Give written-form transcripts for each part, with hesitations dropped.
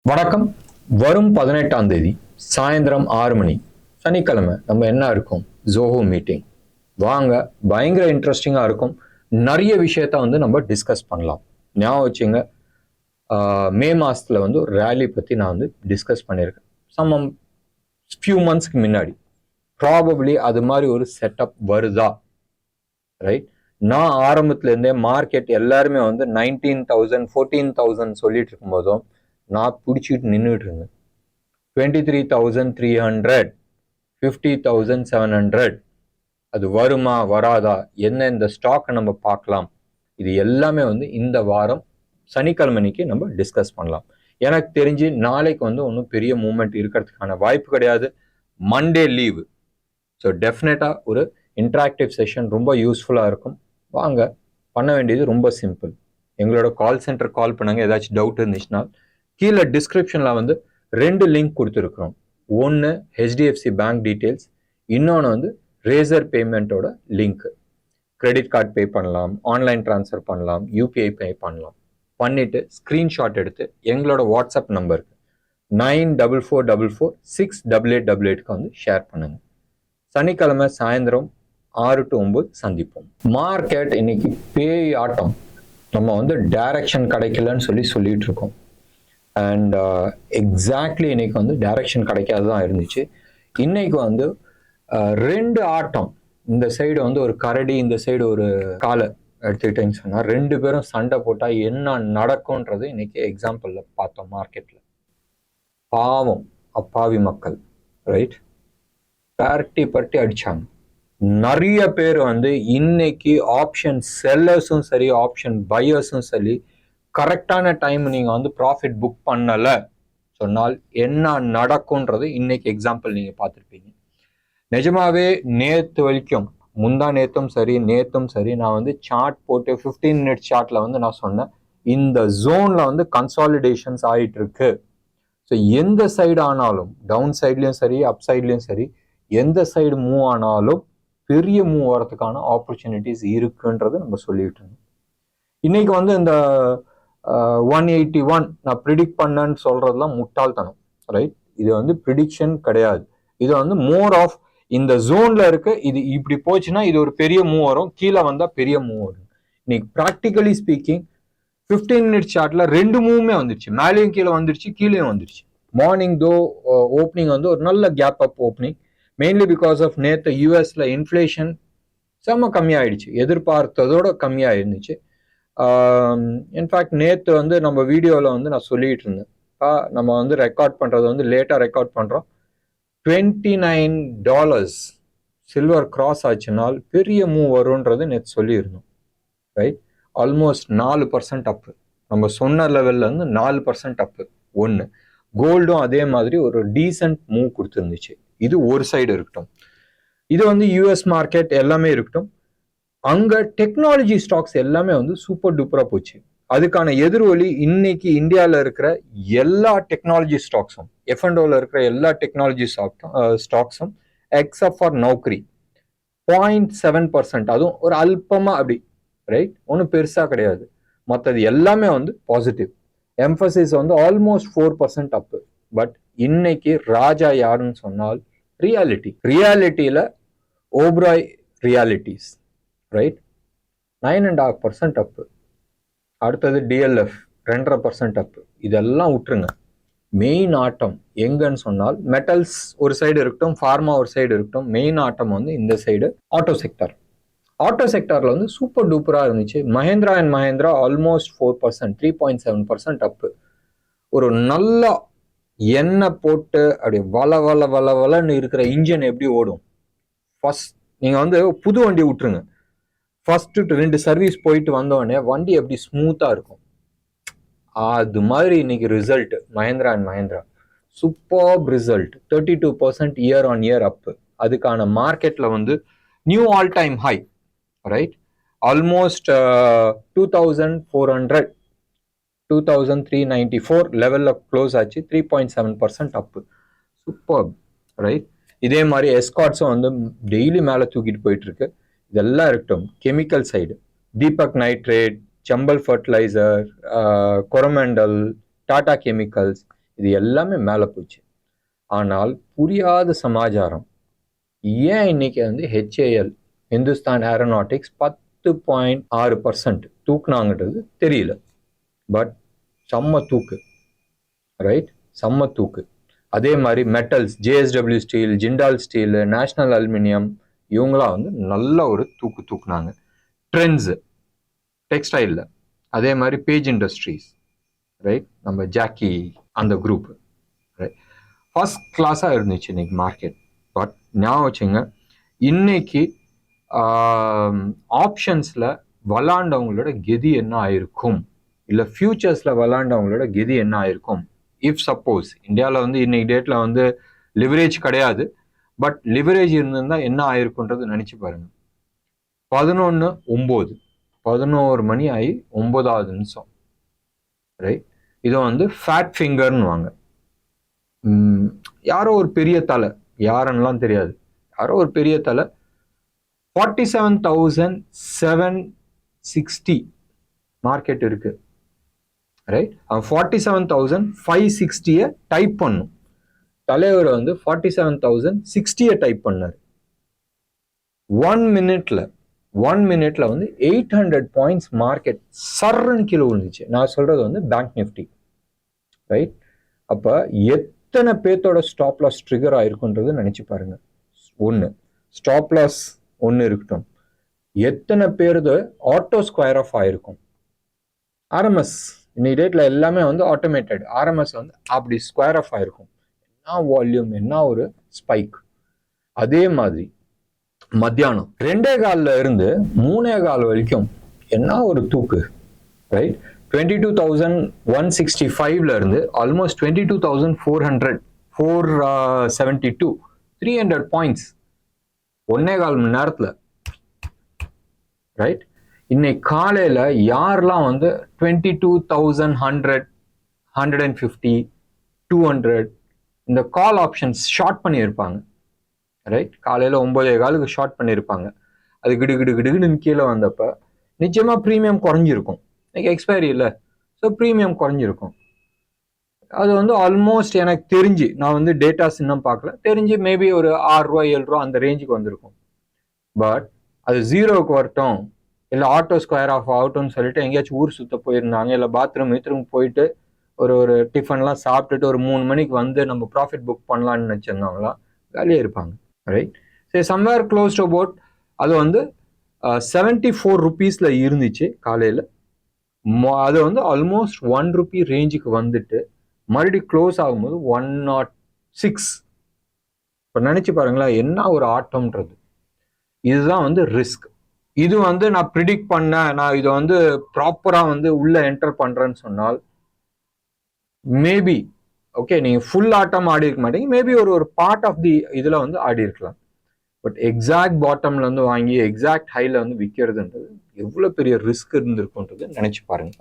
வணக்கம். வரும் 18ஆம் தேதி சாயந்தரம் 6 மணி சனிக்கிழமை நம்ம என்ன இருக்கும்? ஜோஹோ மீட்டிங். வாங்க, பயங்கர இன்ட்ரெஸ்டிங்காக இருக்கும். நிறைய விஷயத்த நம்ம டிஸ்கஸ் பண்ணலாம். ஞாபகம் வச்சுங்க, மே மாதத்தில் ஒரு ரேலி பற்றி நான் டிஸ்கஸ் பண்ணியிருக்கேன். ஃபியூ மந்த்ஸ்க்கு முன்னாடி ப்ராபப்ளி அது மாதிரி ஒரு செட்டப் வருதா? ரைட். நான் ஆரம்பத்துலேருந்தே மார்க்கெட் எல்லாருமே 19,000 14,000 சொல்லிட்டு இருக்கும்போதும் நான் பிடிச்சிட்டு நின்றுட்டு இருந்தேன். 23,300 50,700 அது வருமா வராதா, என்ன இந்த ஸ்டாக்கை நம்ம பார்க்கலாம், இது எல்லாமே இந்த வாரம் சனிக்கிழமைக்கு நம்ம டிஸ்கஸ் பண்ணலாம். எனக்கு தெரிஞ்சு நாளைக்கு ஒன்றும் பெரிய மூவ்மெண்ட் இருக்கிறதுக்கான வாய்ப்பு கிடையாது. Monday leave. ஸோ டெஃபினட்டாக ஒரு இன்ட்ராக்டிவ் செஷன் ரொம்ப யூஸ்ஃபுல்லாக இருக்கும். வாங்க, பண்ண வேண்டியது ரொம்ப சிம்பிள். எங்களோட கால் சென்டர் கால் பண்ணுங்க. ஏதாச்சும் டவுட் இருந்துச்சுன்னா கீழே டிஸ்கிரிப்ஷனில் 2 லிங்க் கொடுத்துருக்குறோம். ஒன்று ஹெச்டிஎஃப்சி பேங்க் டீட்டெயில்ஸ், இன்னொன்று ரேசர் பேமெண்ட்டோட லிங்க். கிரெடிட் கார்டு பே பண்ணலாம், ஆன்லைன் ட்ரான்ஸ்ஃபர் பண்ணலாம், யூபிஐ பே பண்ணலாம். பண்ணிவிட்டு ஸ்க்ரீன்ஷாட் எடுத்து எங்களோட வாட்ஸ்அப் நம்பருக்கு 9444468888க்கு ஷேர் பண்ணுங்கள். சனிக்கிழமை சாயந்தரம் 6 to 9 சந்திப்போம். மார்க்கெட் இன்னைக்கு பேய் ஆட்டம். நம்ம டைரக்ஷன் கிடைக்கலன்னு சொல்லிட்டு இருக்கோம். அண்ட் எக்ஸாக்ட்லி இன்னைக்கு டைரக்ஷன் கிடைக்காதுதான் இருந்துச்சு. இன்னைக்கு 2 ஆட்டம். இந்த சைடு ஒரு கரடி, இந்த சைடு ஒரு காலை எடுத்துக்கிட்டேன்னு சொன்னா 2 பேரும் சண்டை போட்டா என்ன நடக்கும்ன்றது இன்னைக்கு எக்ஸாம்பிள்ல பார்த்தோம் மார்க்கெட்ல. பாவம் அப்பாவி மக்கள், ரைட், பரட்டி அடிச்சாங்க. நிறைய பேர் இன்னைக்கு ஆப்ஷன் செல்லர்ஸும் சரி, ஆப்ஷன் பையர்ஸும் சரி, கரெக்டான டைம் நீங்க ப்ராஃபிட் புக் பண்ணல சொன்னால் என்ன நடக்கும்ன்றது இன்னைக்கு எக்ஸாம்பிள் நீங்க பார்த்துருப்பீங்க. நிஜமாவே நேத்து வரைக்கும், முந்தா நேத்தும் சரி நான் சார்ட் போட்டு 15 மினிட்ஸ் சார்ட்ல நான் சொன்னேன், இந்த ஜோன்ல கன்சாலிடேஷன்ஸ் ஆயிட்டு இருக்கு. ஸோ எந்த சைடு ஆனாலும், டவுன் சைட்லயும் சரி அப் சைட்லயும் சரி, எந்த சைடு மூவ் ஆனாலும் பெரிய மூவ் வரதுக்கான ஆப்பர்ச்சுனிட்டிஸ் இருக்குன்றது நம்ம சொல்லிட்டு இருந்தோம். இன்னைக்கு இந்த 181 நான் ப்ரிடிக்ட் பண்ணேன்னு சொல்றதுலாம் முட்டாள்தனம், ரைட். இது ப்ரிடிக்ஷன் கிடையாது. இது மோர் ஆஃப் இந்த ஜோன்ல இருக்கு. இது இப்படி போச்சுன்னா இது ஒரு பெரிய மூவ் வரும், கீழே வந்தா பெரிய மூவ் வரும். இன்னைக்கு ப்ராக்டிகலி ஸ்பீக்கிங் 15 மினிட்ஸ் சார்ட்ல 2 மூவுமே வந்துருச்சு. மேலேயும் கீழே வந்துருச்சு, கீழேயும் வந்துருச்சு. மார்னிங் தோ ஓப்பனிங் ஒரு நல்ல gap up opening, mainly because of நேற்று யூஎஸ்ல இன்ஃப்ளேஷன் செம்ம கம்மியாயிடுச்சு, எதிர்பார்த்ததோட கம்மியாக இருந்துச்சு. இன்ஃபேக்ட் நேற்று நம்ம வீடியோவில் நான் சொல்லிட்டு இருந்தேன், நம்ம ரெக்கார்ட் பண்ணுறது லேட்டாக ரெக்கார்ட் பண்ணுறோம். $29 சில்வர் கிராஸ் ஆச்சுனால் பெரிய மூவ் வரும்ன்றது நேற்று சொல்லியிருந்தோம், ரைட். ஆல்மோஸ்ட் 4% அப்பு. நம்ம சொன்ன லெவல்ல 4% அப்பு. ஒன்று கோல்டும் அதே மாதிரி ஒரு டீசென்ட் மூவ் கொடுத்துருந்துச்சு. இது ஒரு சைடு இருக்கட்டும். இது யூஎஸ் மார்க்கெட் எல்லாமே இருக்கட்டும். அங்க டெக்னாலஜி ஸ்டாக்ஸ் எல்லாமே சூப்பர் டூப்பரா போச்சு. அதுக்கான எதிர்வொலி இன்னைக்கு இந்தியாவில் இருக்கிற எல்லா டெக்னாலஜி ஸ்டாக்ஸும், F&Oல இருக்கிற எல்லா டெக்னாலஜி ஸ்டாக்ஸும் எக்ஸப்ட் ஃபார் நௌக்கரி 0.7%, அதுவும் ஒரு அல்பமா அப்படி, ரைட், ஒன்றும் பெருசா கிடையாது. மற்றது எல்லாமே positive. Mphasis almost 4% up. But இன்னைக்கு ராஜா யாருன்னு சொன்னால் ரியாலிட்டியில ஓப்ராய் ரியாலிட்டிஸ், ரைட், 9.5% அப்பு. அடுத்தது DLF 2.5% அப்பு. இதெல்லாம் விட்டுருங்க. மெயின் ஆட்டம் எங்கன்னு சொன்னால் மெட்டல்ஸ் ஒரு சைடு இருக்கட்டும், ஃபார்மா ஒரு சைடு இருக்கட்டும், மெயின் ஆட்டம் இந்த சைடு ஆட்டோ செக்டர். ஆட்டோ செக்டர்ல சூப்பர் டூப்பரா இருந்துச்சு. மஹேந்திரா அண்ட் மஹேந்திரா ஆல்மோஸ்ட் 4%, 3.7% அப்பு. ஒரு நல்ல எண்ணெய் போட்டு அப்படி வளன்னு இருக்கிற இன்ஜின் எப்படி ஓடும்? ஃபர்ஸ்ட் நீங்க புது வண்டி விட்டுருங்க, ஃபர்ஸ்ட் 2 சர்வீஸ் போயிட்டு வந்தோடனே வண்டி எப்படி ஸ்மூத்தா இருக்கும், அது மாதிரி இன்னைக்கு result Mahindra and Mahindra super result. 32% year on year அப். அதுக்கான மார்க்கெட்ல new all time high, right. Almost 2,400 2,394 லெவல்ல க்ளோஸ் ஆச்சு. 3.7% அப்பு. Super, right. இதே மாதிரி எஸ்கார்ட்ஸும் டெய்லி மேலே தூக்கிட்டு போயிட்டு இருக்கு. இதெல்லாம் இருக்கட்டும். கெமிக்கல் சைடு தீபக் நைட்ரேட், சம்பல் ஃபர்டிலைசர், கொரமண்டல், டாடா கெமிக்கல்ஸ், இது எல்லாமே மேலே போச்சு. ஆனால் புரியாத சமாச்சாரம், ஏன் இன்னைக்கு வந்து HAL ஹிந்துஸ்தான் ஏரோநாட்டிக்ஸ் 10.6% தூக்குனாங்கன்றது தெரியல. பட் செம்ம தூக்கு, ரைட்? செம்ம தூக்கு. அதே மாதிரி metals, JSW steel, Jindal steel, national aluminium, இவங்களாம் வந்து நல்ல ஒரு தூக்குனாங்க. ட்ரெண்ட்ஸ் டெக்ஸ்டைலில், அதே மாதிரி பேஜ் இண்டஸ்ட்ரீஸ், ரைட்? நம்ம ஜாக்கி அந்த குரூப், ரைட்? ஃபர்ஸ்ட் கிளாஸாக இருந்துச்சு இன்னைக்கு மார்க்கெட். பட் ஞாபகம் வச்சுங்க, இன்னைக்கு ஆப்ஷன்ஸில் விளாண்டவங்களோட கெதி என்ன ஆயிருக்கும், இல்லை ஃபியூச்சர்ஸில் விளாண்டவங்களோட கெதி என்ன ஆயிருக்கும். இஃப் சப்போஸ் இந்தியாவில் வந்து இன்னைக்கு டேட்டில் வந்து லிவரேஜ் கிடையாது, பட் லிவரேஜ் இருந்திருந்தால் என்ன ஆயிருக்குன்றது நினச்சி பாருங்க. 11 மணி ஆகி 9வது நிமிஷம், ரைட்? இதை வந்து ஃபேட் ஃபிங்கர்னு வாங்க. யாரோ ஒரு பெரிய தலை, யாருன்னெலாம் தெரியாது, யாரோ ஒரு பெரிய தலை 47,760 மார்க்கெட் இருக்கு, ரைட்? அவன் 47,560 டைப் பண்ணும். தலைவர் வந்து 47,060 டைப் பண்ணார். 1 மினிட்ல வந்து 800 பாயிண்ட்ஸ் மார்க்கெட் சர்ன்னு கீழே விழுந்துச்சு. நான் சொல்றது வந்து பேங்க் நிஃப்டி, ரைட்? அப்ப எத்தனை பேர்த்தோட ஸ்டாப் லாஸ் ட்ரிகர் ஆயிருக்குன்றது நினைச்சு பாருங்க. ஒன்று ஸ்டாப் லாஸ் ஒன்று இருக்கட்டும், எத்தனை பேருது ஆட்டோ ஸ்கொயர் ஆஃப் ஆயிருக்கும். RMS இன்னைக்கு டேட்ல எல்லாமே வந்து ஆட்டோமேட்டட். RMS வந்து அப்படி ஸ்கொயர் ஆஃப் ஆயிருக்கும். என்ன வால்யூம், என்ன ஒரு ஸ்பைக். அதே மாதிரி மத்தியானம் 2:15 இருந்து 3:15 வரைக்கும் என்ன ஒரு தூக்கு, ரைட்? 22,165 இருந்து ஆல்மோஸ்ட் 22,472, 300 பாயிண்ட்ஸ் 1.25 மணி நேரத்தில், ரைட்? இன்னைக்கு காலையில் யாரெல்லாம் வந்து 22,100, 150, 200 இந்த கால் ஆப்ஷன்ஸ் ஷார்ட் பண்ணியிருப்பாங்க, ரைட்? காலையில் 9:15 ஷார்ட் பண்ணியிருப்பாங்க. அது கிடுகிடுன்னு கீழே வந்தப்ப நிச்சயமாக ப்ரீமியம் குறைஞ்சிருக்கும். இன்னைக்கு எக்ஸ்பைரி இல்லை, ஸோ ப்ரீமியம் குறைஞ்சிருக்கும். அது வந்து ஆல்மோஸ்ட் எனக்கு தெரிஞ்சு, நான் வந்து டேட்டாஸ் இன்னும் பார்க்கல, தெரிஞ்சு மேபி ஒரு 6 ரூபா 7 ரூபா அந்த ரேஞ்சுக்கு வந்திருக்கும். பட் அது 0க்கு வரட்டும், இல்லை ஆட்டோ ஸ்கொயர் ஆஃப் ஆகட்டும்னு சொல்லிட்டு எங்கேயாச்சும் ஊர் சுத்த போயிருந்தாங்க, இல்லை பாத்ரூம் போயிட்டு ஒரு டிஃபன்லாம் சாப்பிட்டுட்டு ஒரு 3 மணிக்கு வந்து நம்ம ப்ராஃபிட் புக் பண்ணலான்னு நினச்சிருந்தாங்களா, காலியாக இருப்பாங்க, ரைட்? சரி, சம்வேர் க்ளோஸ் டு அபவுட் அது வந்து 74 ருபீஸில் இருந்துச்சு காலையில். அது வந்து ஆல்மோஸ்ட் 1 ரூபி ரேஞ்சுக்கு வந்துட்டு மறுபடியும் க்ளோஸ் ஆகும்போது 106. இப்போ நினச்சி பாருங்களேன், என்ன ஒரு ஆட்டம்ன்றது. இதுதான் வந்து ரிஸ்க். இது வந்து நான் ப்ரிடிக்ட் பண்ணேன், நான் இதை வந்து ப்ராப்பராக வந்து உள்ளே என்டர் பண்ணுறேன்னு சொன்னால் மேபி ஓகே, நீங்கள் ஃபுல் ஆட்டம் ஆடி இருக்க மாட்டீங்க, மேபி ஒரு பார்ட் ஆஃப் தி இதில் வந்து ஆடி இருக்கலாம். பட் எக்ஸாக்ட் பாட்டம்ல வந்து வாங்கி எக்ஸாக்ட் ஹைல வந்து விற்கிறதுன்றது எவ்வளோ பெரிய ரிஸ்க் இருந்திருக்குன்றது நினச்சி பாருங்க.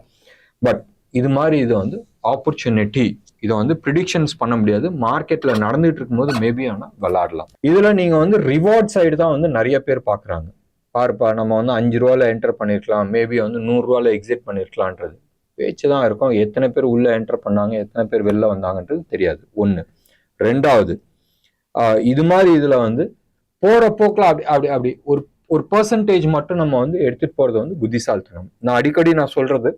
பட் இது மாதிரி இது வந்து ஆப்பர்ச்சுனிட்டி, இதை வந்து ப்ரிடிக்ஷன்ஸ் பண்ண முடியாது. மார்க்கெட்டில் நடந்துட்டு இருக்கும்போது மேபி ஆனால் விளாடலாம். இதில் நீங்கள் வந்து ரிவார்ட் சைடு தான் வந்து நிறைய பேர் பார்க்குறாங்க. பாருப்பா, நம்ம வந்து 5 ரூபாயில் என்டர் பண்ணியிருக்கலாம், மேபி வந்து 100 ரூபாயில் எக்ஸிட் பண்ணியிருக்கலான்றது பேச்சு தான் இருக்கும். எத்தனை பேர் உள்ளே என்டர் பண்ணாங்க, எத்தனை பேர் வெளில வந்தாங்கன்றது தெரியாது. ஒன்று. ரெண்டாவது, இது மாதிரி இதில் வந்து போகிற போக்கில் அப்படி ஒரு பர்சன்டேஜ் மட்டும் நம்ம வந்து எடுத்துகிட்டு போகிறது வந்து புத்திசாலித்தனம். நான் அடிக்கடி சொல்கிறது,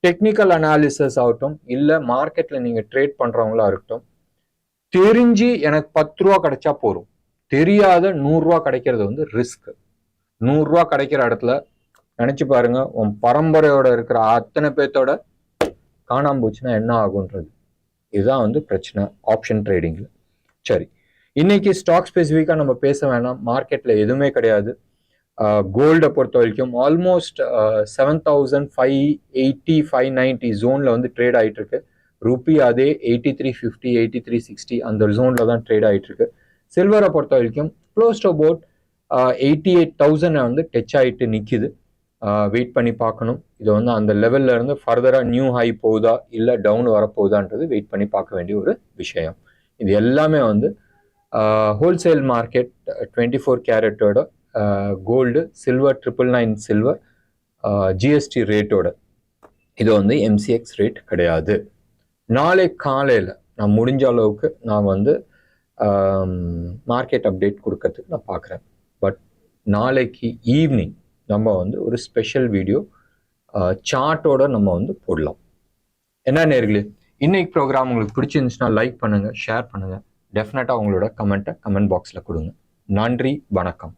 டெக்னிக்கல் அனாலிசிஸ் ஆகட்டும், இல்லை மார்க்கெட்டில் நீங்கள் ட்ரேட் பண்ணுறவங்களா இருக்கட்டும், தெரிஞ்சு எனக்கு 10 ரூபா கிடைச்சா போதும், தெரியாத 100 ரூபா கிடைக்கிறது வந்து ரிஸ்க். 100 ரூபா கிடைக்கிற இடத்துல நினச்சி பாருங்க, உன் பரம்பரையோட இருக்கிற அத்தனை பேர்த்தோட காணாம போச்சுன்னா என்ன ஆகுன்றது. இதுதான் வந்து பிரச்சனை ஆப்ஷன் ட்ரேடிங்கில். சரி, இன்னைக்கு ஸ்டாக் ஸ்பெசிஃபிக்காக நம்ம பேச வேணாம், மார்க்கெட்டில் எதுவுமே கிடையாது. கோல்டை பொறுத்த வரைக்கும் ஆல்மோஸ்ட் 7,580, 590 ஜோனில் வந்து ட்ரேட் ஆகிட்டு இருக்கு. ரூபி அதே 8350, 8360 அந்த ஜோனில் தான் ட்ரேட் ஆகிட்டு இருக்கு. சில்வரை பொறுத்த வரைக்கும் க்ளோஸ் டு அபவுட் 88,000 வந்து டச் ஆகிட்டு நிற்கிது. வெயிட் பண்ணி பார்க்கணும், இது வந்து அந்த லெவல்ல இருந்து ஃபர்தராக நியூ ஹை போகுதா இல்லை டவுன் வரப்போகுதான்றது வெயிட் பண்ணி பார்க்க வேண்டிய ஒரு விஷயம். இது எல்லாமே வந்து ஹோல்சேல் மார்க்கெட் 24 கேரட்டோட கோல்டு, சில்வர் 999 சில்வர், ஜிஎஸ்டி ரேட்டோட. இது வந்து MCX ரேட் கிடையாது. நாளை காலையில் நான் முடிஞ்ச அளவுக்கு நான் வந்து மார்க்கெட் அப்டேட் கொடுக்கறதுக்கு நான் பார்க்குறேன். பட் நாளைக்கு ஈவினிங் நம்ம வந்து ஒரு ஸ்பெஷல் வீடியோ சார்ட்டோட நம்ம வந்து போடலாம். என்ன நேர்களே, இன்னைக்கு ப்ரோக்ராம் உங்களுக்கு பிடிச்சிருந்துச்சுன்னா லைக் பண்ணுங்கள், ஷேர் பண்ணுங்கள். டெஃபினட்டாக உங்களோட கமெண்ட் பாக்ஸில் கொடுங்க. நன்றி, வணக்கம்.